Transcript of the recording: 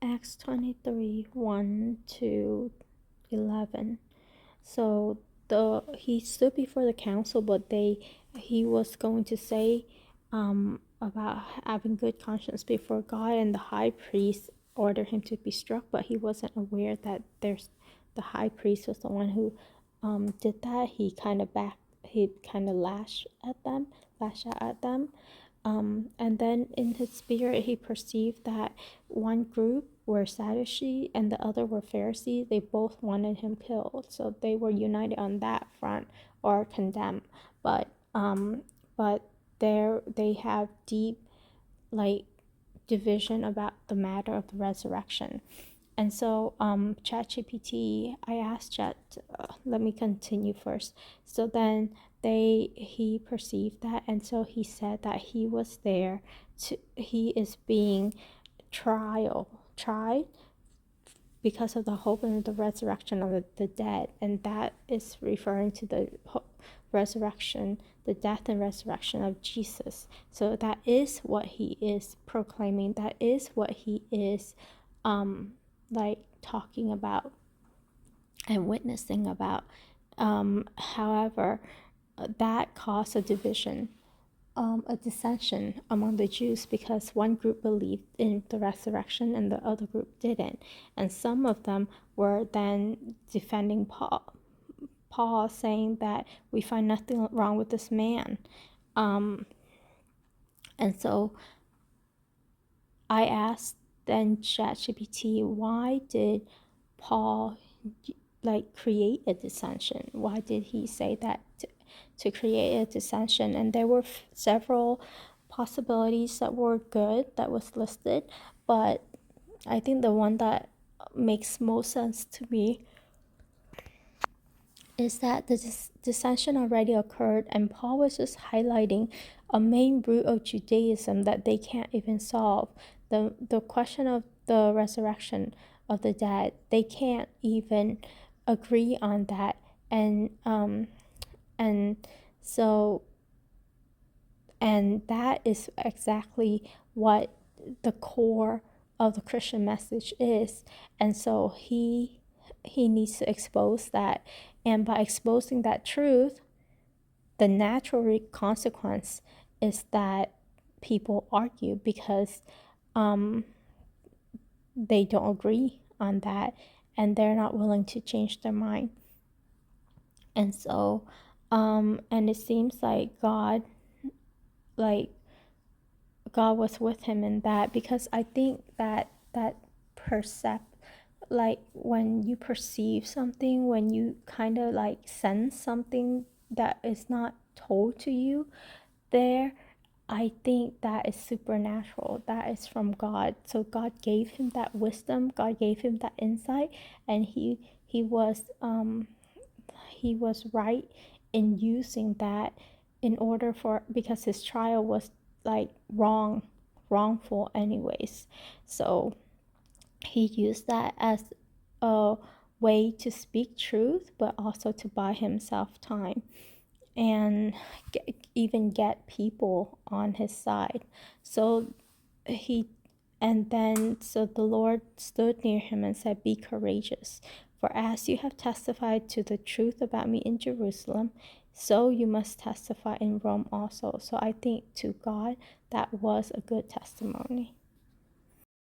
Acts 23, 1 to 11. So he stood before the council, but he was going to say about having good conscience before God, and the high priest ordered him to be struck, but he wasn't aware that the high priest was the one who did that. He kind of lashed out at them. And then in his spirit, he perceived that one group were Sadducees and the other were Pharisees. They both wanted him killed, so they were united on that front, or condemned. But they have deep division about the matter of the resurrection. And so ChatGPT, I asked Chat, let me continue first. So then he perceived that, and so he said that he was there he is being tried because of the hope and the resurrection of the dead, and that is referring to the resurrection, the death and resurrection of Jesus. So that is what he is proclaiming. That is what he is talking about and witnessing about. However, that caused a division, a dissension among the Jews, because one group believed in the resurrection and the other group didn't. And some of them were then defending Paul, saying that we find nothing wrong with this man. And so I asked then ChatGPT, why did Paul create a dissension? Why did he say that to create a dissension? And there were several possibilities that were good that was listed, but I think the one that makes most sense to me is that the dissension already occurred, and Paul was just highlighting a main root of Judaism that they can't even solve. The question of the resurrection of the dead, they can't even agree on that. And that is exactly what the core of the Christian message is. And so he needs to expose that. And by exposing that truth, the natural consequence is that people argue because they don't agree on that, and they're not willing to change their mind. And so, and it seems like God was with him in that, because I think that when you perceive something, when you kind of sense something that is not told to you there, I think that is supernatural. That is from God. So God gave him that wisdom. God gave him that insight, and he was right in using that in order because his trial was wrongful anyways. So he used that as a way to speak truth, but also to buy himself time and even get people on his side. So the Lord stood near him and said, "Be courageous, for as you have testified to the truth about me in Jerusalem, so you must testify in Rome also." So I think to God, that was a good testimony.